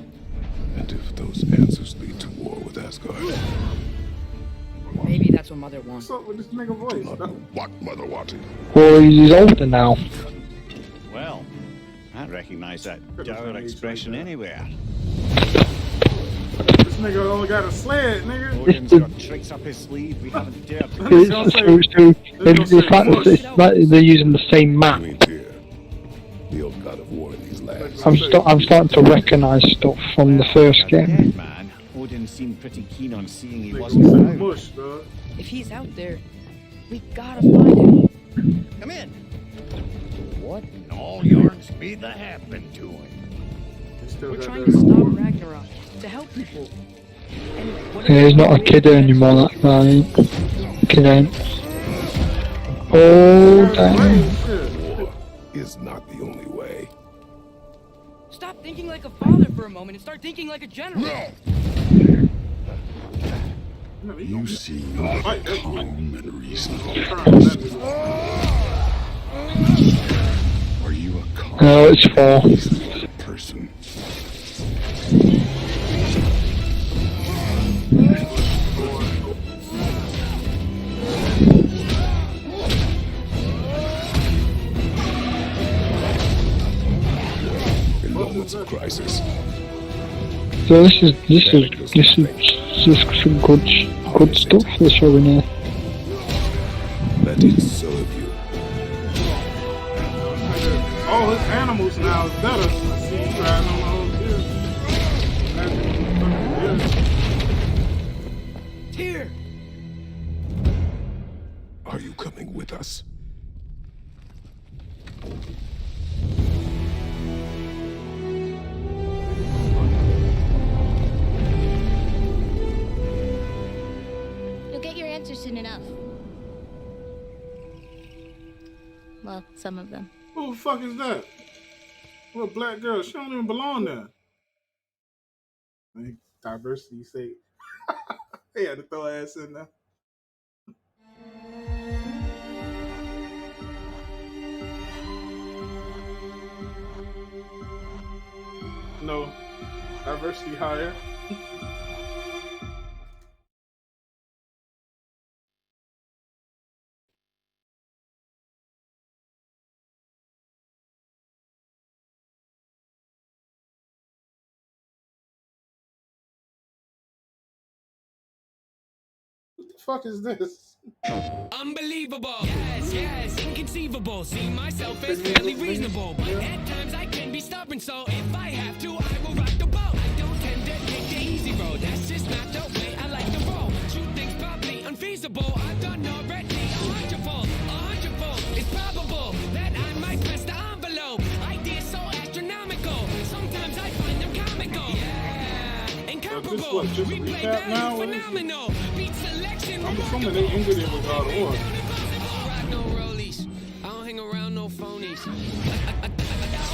H: And if those answers lead to war with Asgard?
S: Maybe that's what Mother wants.
A: What's up with this nigga voice?
H: What Mother wanted?
E: Well, he's older now.
T: Well, I recognize that dour expression anywhere.
A: This nigga only got a sled, nigga.
T: Odin's got tricks up his sleeve we haven't dared to.
E: It's like they're using the same map. I'm starting to recognise stuff from the first game.
T: Man, Odin seemed pretty keen on seeing he wasn't around.
A: Mush, dog.
S: If he's out there, we gotta find him.
T: Come in. What in all yarns be the happened to him?
S: We're trying to stop Ragnarok, to help people.
E: Yeah, he's not a kid anymore, that guy. Kid ain't. Oh, damn.
Q: War is not the only way.
S: Stop thinking like a father for a moment and start thinking like a general.
Q: You seem calm and reasonable. Are you a calm
E: No, it's 4.
Q: person? In moments of crisis.
E: So this is some good stuff they're showing here.
Q: Let it serve you.
A: Oh, his animals now is better. See, you riding on the whole
S: Here.
Q: Are you coming with us?
F: You'll get your answers soon enough. Well, some of them.
A: Who the fuck is that? What a black girl? She don't even belong there. Diversity sake. They had to throw ass in there. No. Diversity higher. What the fuck is this?
U: Unbelievable. Yes, yes, inconceivable. See myself as fairly reasonable, but at times I can be stubborn. So if I have to, I will rock the boat. I don't tend to take the easy road. That's just not the way I like to roll. Shoot things probably unfeasible. I've done already a hundredfold. It's probable that I might press the envelope. Ideas so astronomical. Sometimes I find them comical. Yeah, incomparable. Replay value phenomenal. Beat selection.
A: I'm assuming they ended it with God of War.
U: No rollies. I don't hang around no phonies. I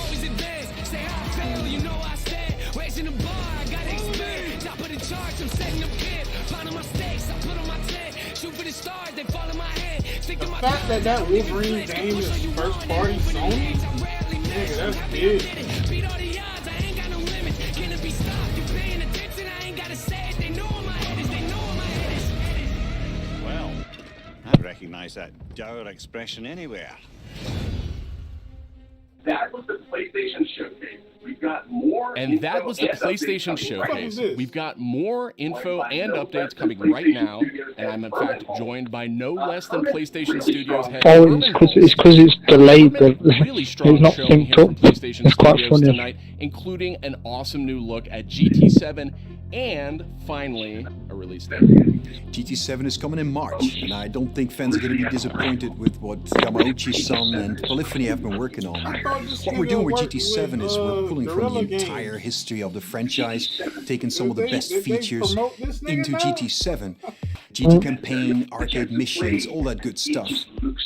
U: always advance. Say I fail, you know I stand. Raising the bar, I gotta expand. Top of the charts, I'm setting the pin. Finding my stakes, I put on my tent. Shoot for the stars, they fall in my head.
A: The fact that Wolverine game is first party Sony, nigga, that's big.
U: Beat all the odds, I ain't got no limits. Can it be stopped? You paying attention? I ain't gotta say it. They know where my head is. They know where my head is.
T: Well, I recognize that dour expression anywhere.
V: That was the PlayStation Showcase. We've got more.
W: And that was the PlayStation Showcase. We've got more info and updates coming right now, and I'm in fact joined by no less than PlayStation Studios head.
E: Oh, it's because it's delayed.
W: Really strong
E: it's not
W: showing
E: synced
W: here
E: up.
W: from PlayStation
E: It's quite
W: Studios
E: funny.
W: tonight, including an awesome new look at GT7 and finally a release date.
R: GT7 is coming in March, and I don't think fans are going to be disappointed with what Yamauchi-san and Polyphony have been working on. What we're doing with GT7 is we're pulling from the entire history of the franchise, taking some of the best features into GT7. GT campaign, arcade missions, all that good stuff.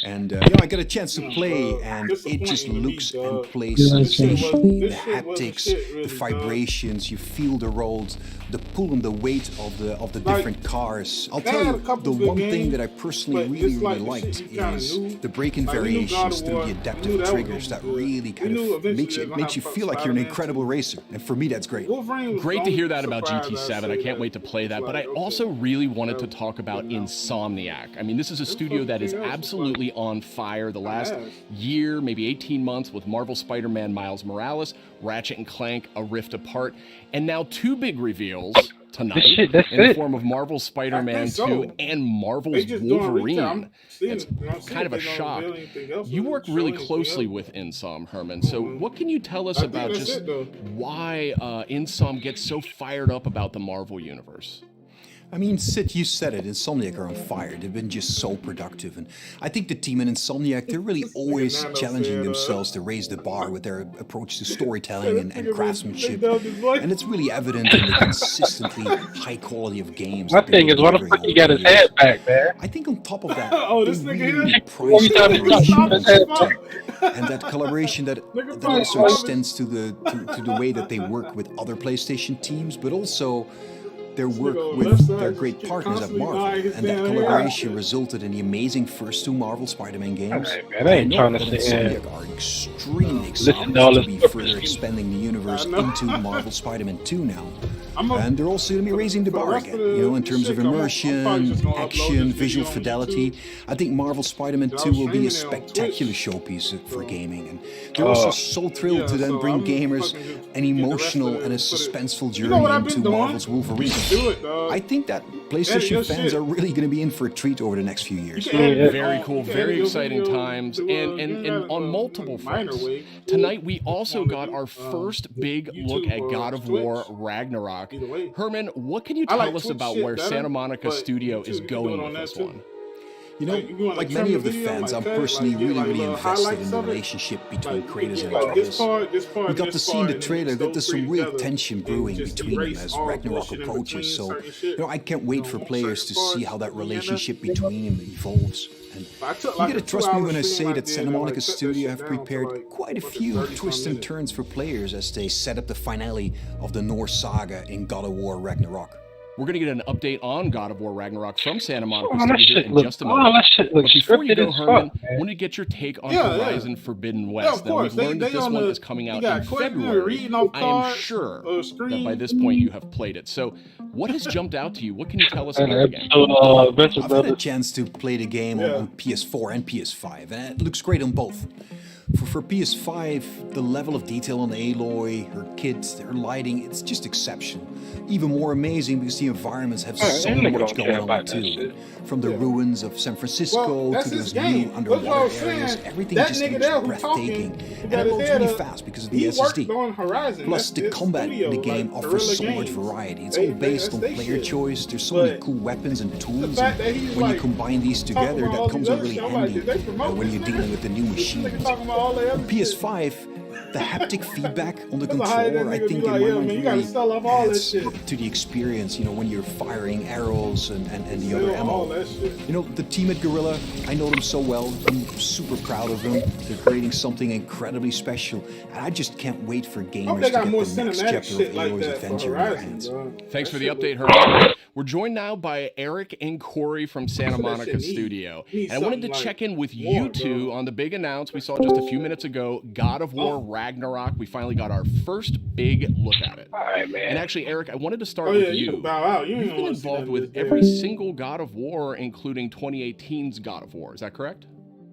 R: And I got a chance to play, and it just looks and plays sensationally. The haptics, the vibrations, you feel the rolls, the pull and the weight of the different cars. I'll tell you, the one thing that I personally really liked is the braking variations through the adaptive triggers. That really kind of makes you feel like you're an incredible racer, and for me, that's great.
W: Great to hear that about GT7. I can't wait to play that, but I also really wanted to talk about Insomniac. I mean, this is a studio that is absolutely on fire the last year, maybe 18 months with Marvel Spider-Man Miles Morales, Ratchet & Clank, A Rift Apart, and now two big reveals tonight
B: that's
W: in the
B: it.
W: form of Marvel's Spider-Man
A: so.
W: 2 and Marvel's
A: They just doing
W: Wolverine.
A: I'm seeing,
W: It's kind of a
A: they don't
W: shock.
A: reveal anything else
W: You
A: or
W: work
A: show
W: really
A: anything
W: closely
A: else.
W: with Insom, Herman. So what can you tell us
A: I think
W: about
A: that's
W: just
A: it, though.
W: why Insom gets so fired up about the Marvel Universe?
R: I mean, Sid, you said it. Insomniac are on fire. They've been just so productive. And I think the team in Insomniac, they're really always challenging themselves to raise the bar with their approach to storytelling and craftsmanship. And it's really evident in the consistently high quality of games.
B: My thing is, why the fuck he got his head back, man?
R: I think on top of that,
A: Oh, this
R: they
A: nigga
R: really
A: here?
R: prize
A: Stop.
R: and that collaboration that also extends to the way that they work with other PlayStation teams, but also their work with their great partners at Marvel, and that collaboration resulted in the amazing first 2 Marvel Spider-Man games.
B: Hey, man, I ain't trying to sit here.
R: Insomniac are extremely
B: Listen
R: excited
B: to all
R: to
B: this
R: be further expanding the universe into Marvel Spider-Man 2 now. And they're also going to be raising the bar again, in terms of immersion, action, visual fidelity. I think Marvel Spider-Man 2 will be a spectacular showpiece for gaming. And they're also so thrilled to then bring gamers an emotional and a suspenseful journey into Marvel's Wolverine. I think that PlayStation fans are really going to be in for a treat over the next few years.
W: Very cool, very exciting times, and on multiple fronts. Tonight we also got our first big look at God of War Ragnarok. Herman, what can you tell us about where Santa Monica Studio is going with this one?
R: Like many of the fans, I'm personally really invested in the relationship between Kratos and Atreus. We got to see in the trailer that there's some real tension brewing between them as Ragnarok approaches, so I can't wait for players to see how that relationship between them evolves. And you gotta trust me when I say that Santa Monica Studio have prepared quite a few twists and turns for players as they set up the finale of the Norse saga in God of War Ragnarok.
W: We're going to get an update on God of War Ragnarok from Santa Monica Studio in just a moment.
B: That shit looks
W: but before you go,
B: scripted as
W: Herman,
B: fuck,
W: I want to get your take on Horizon Forbidden West.
A: of course.
W: Now, we've learned that this one is coming out in February. I am sure that by this point you have played it. So what has jumped out to you? What can you tell us about the game?
R: I've had a chance to play the game on PS4 and PS5, and it looks great on both. For PS5, the level of detail on Aloy, her kits, their lighting, it's just exceptional. Even more amazing because the environments have so much going on too. From the ruins of San Francisco to those new underwater areas, everything just looks breathtaking. And it loads really fast because of the SSD. Plus, the combat in the game offers so much variety. It's all based on player choice. There's so many cool weapons and tools. And when you combine these together, that comes in really handy when you're dealing with the new machines. On PS5, the haptic feedback on the controller, I think in my mind really adds to the experience, when you're firing arrows and the other ammo. The team at Guerrilla, I know them so well. I'm super proud of them. They're creating something incredibly special. And I just can't wait for gamers to get the next chapter of Aloy's adventure in their hands.
W: Thanks for the update, Herman. We're joined now by Eric and Corey from Santa Monica Studio. And I wanted to check in with you two on the big announcement we saw just a few minutes ago, God of War Ragnarok. We finally got our first big look at it.
B: All right, man.
W: And actually, Eric, I wanted to start with you. You've been involved with every single God of War, including 2018's God of War. Is that correct?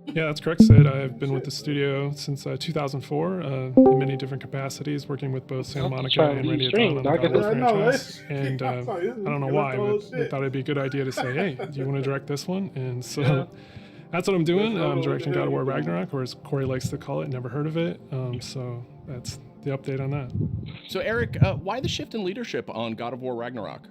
C: Yeah, that's correct, Sid. I've been with the studio since 2004 in many different capacities, working with both Santa Monica and Randy Aton on the God of War franchise. And I don't know why, but I thought it'd be a good idea to say, hey, do you want to direct this one? And so that's what I'm doing. I'm directing God of War Ragnarok, or as Corey likes to call it, never heard of it. So that's the update on that.
W: So Eric, why the shift in leadership on God of War Ragnarok?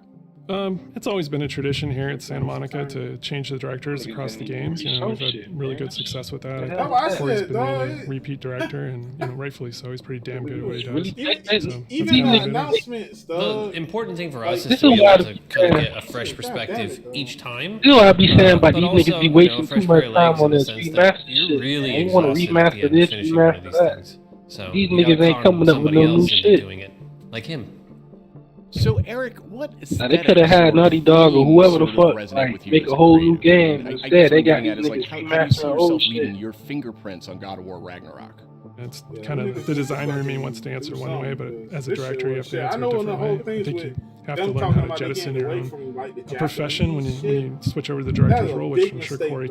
C: It's always been a tradition here at Santa Monica to change the directors across the games. We've had really good success with that. I think Corey's been a repeat director, and rightfully so. He's pretty damn good at what he does.
A: Even the announcements,
I: the important thing for us is to be able to kind of get a fresh perspective each time.
B: You know what I be saying about these niggas be wasting too much time on this remaster shit. They want to remaster this, remaster that.
I: So
B: these niggas ain't coming up with no new shit.
I: Doing it like him.
W: So Eric, what is
B: now, they could have had Naughty Dog or whoever the fuck make a whole new game. Instead, they got these niggas remastering old shit.
W: Leaving your fingerprints on God of War Ragnarok.
C: That's kind of the designer in me wants to answer one way, but as a director, you have to answer a different way. I think you have to learn how to jettison your own profession when you switch over to the director's role, which I'm sure Corey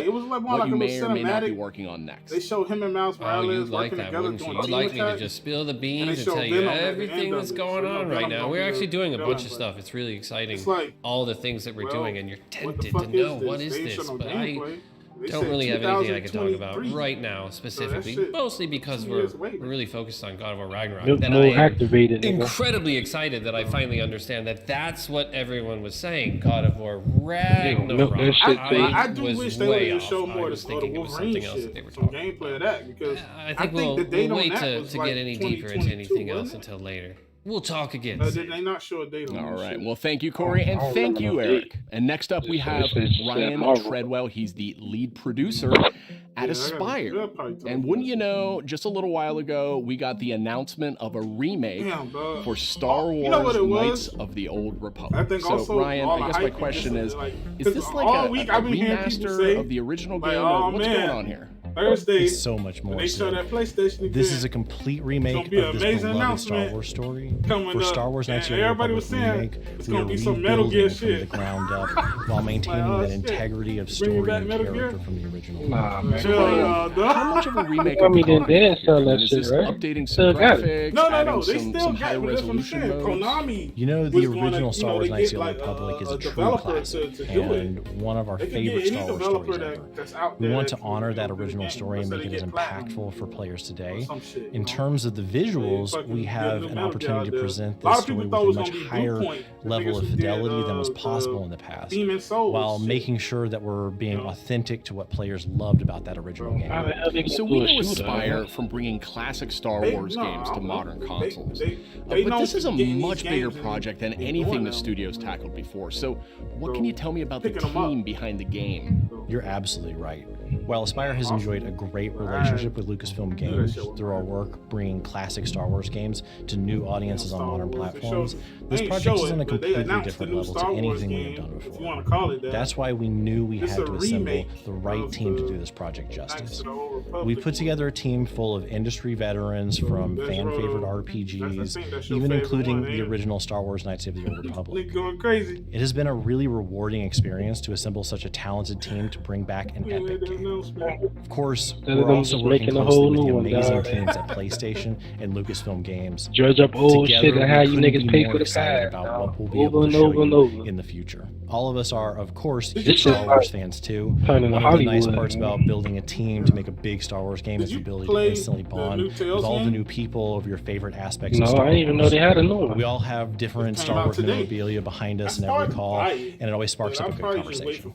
A: It was like more
W: what
A: like
W: you
A: a
W: may or may not be
A: cinematic.
W: working on next.
A: They show him and Miles
J: Oh,
A: Morales
J: you'd like
A: working
J: that,
A: together
J: wouldn't
A: doing
J: you? You'd
A: team
J: like me to
A: attack.
J: just spill the
A: And
J: beans
A: they
J: and
A: show
J: tell you
A: Venom at the
J: everything
A: end
J: that's
A: of it.
J: going
A: So, you know,
J: on right
A: Venom
J: now.
A: gonna
J: We're
A: be
J: actually
A: the
J: doing a bunch
A: villain,
J: of stuff. It's really exciting.
A: It's like,
J: all the things that we're
A: well,
J: doing, and you're
A: what the
J: tempted
A: fuck
J: to know
A: is
J: what
A: this?
J: is
A: They ain't
J: this.
A: show no
J: But
A: gameplay.
I: Don't really have anything I can talk about right now specifically, mostly because we're really focused on God of War Ragnarok. That I am incredibly excited that I finally understand that that's what everyone was saying. God of War Ragnarok.
A: I do wish they would have showed more of the Wolverine shit, some gameplay of that, because
I: I think we'll wait to get any deeper into anything else until later. We'll talk again.
A: Did they not show a date on
W: All right.
A: shit?
W: Well, thank you, Corey, and thank you, Eric. And next up, we have Ryan Treadwell. He's the lead producer at Aspire. And wouldn't you know, just a little while ago, we got the announcement of a remake for Star Wars Knights of the Old Republic. So, Ryan, I guess my question is this like a remaster of the original game, or what's going on here?
A: Thursday,
J: it's so much more.
A: They show that PlayStation.
J: This is a complete remake of this beloved Star Wars story. For Star Wars Knights of the Old Republic remake, we are rebuilding from the ground up while maintaining that integrity of story and character from the original.
W: How much of a remake?
B: I mean, they didn't sell that
W: is
B: shit,
W: this
B: right?
W: updating some graphics,
A: No. They still
W: some
A: got
W: high
A: it.
W: resolution modes.
A: Konami.
J: You know, the original Star Wars Knights of the Old Republic is a true classic and one of our favorite Star Wars stories ever. We want to honor that original story and make it as impactful for players today. In terms of the visuals, we have an opportunity to present this story with a much higher level of fidelity than was possible in the past, while making sure that we're being authentic to what players loved about that original game.
W: So we know Aspire from bringing classic Star Wars games to modern consoles. But this is a much bigger project than anything the studio's tackled before. So what can you tell me about the team behind the game?
J: You're absolutely right. While Aspire has enjoyed a great relationship with Lucasfilm Games through our work bringing classic Star Wars games to new audiences on modern platforms, this project is on a completely different level to anything we have done before. That's why we knew we had to assemble the right team to do this project justice. We put together a team full of industry veterans from fan-favorite RPGs, even including the original Star Wars Knights of the Old Republic. It has been a really rewarding experience to assemble such a talented team to bring back an epic game. Of course, we're also working closely with the amazing teams at PlayStation and Lucasfilm Games.
B: Judge up old shit and how you niggas pay for the
J: excited about what we'll be able to show you in the future. All of us are, of course, huge Star Wars fans too. One of the nice parts about building a team to make a big Star Wars game is the ability to instantly bond with all the new people of your favorite aspects of Star Wars.
B: I didn't even know they had a new one.
J: We all have different Star Wars memorabilia behind us in every call, and it always sparks up a good conversation.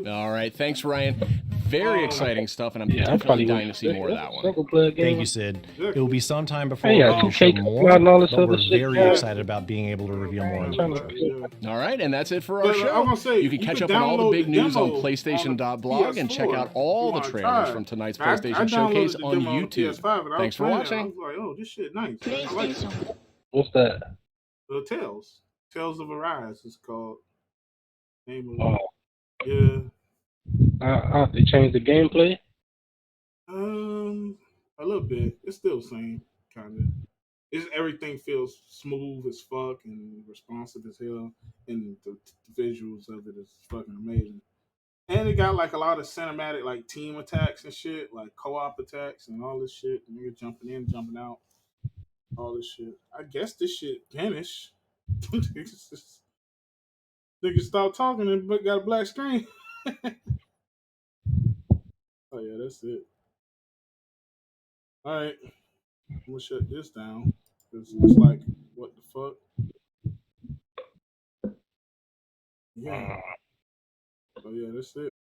W: All right, thanks, Ryan. Very exciting stuff, and I'm definitely dying to see more of that one.
J: Thank you, Sid. It will be some time before we can show more, but we're very excited about being able to reveal more in the future.
W: All right, and that's it for our show. You can catch up on all the big news on PlayStation.blog and check out all the trailers from tonight's PlayStation Showcase on YouTube. Thanks for watching.
A: I was like, oh, this shit nice.
B: What's that?
A: Tales of Arise is called.
B: Yeah. They changed the gameplay?
A: A little bit. It's still the same, kind of. Everything feels smooth as fuck and responsive as hell, and the visuals of it is fucking amazing. And it got like a lot of cinematic, like team attacks and shit, like co-op attacks and all this shit. And you're jumping in, jumping out, all this shit. I guess this shit vanished. Niggas stopped talking and got a black screen. Oh yeah, that's it. All right, I'm gonna shut this down because it's like, what the fuck? Yeah. Oh yeah, that's it.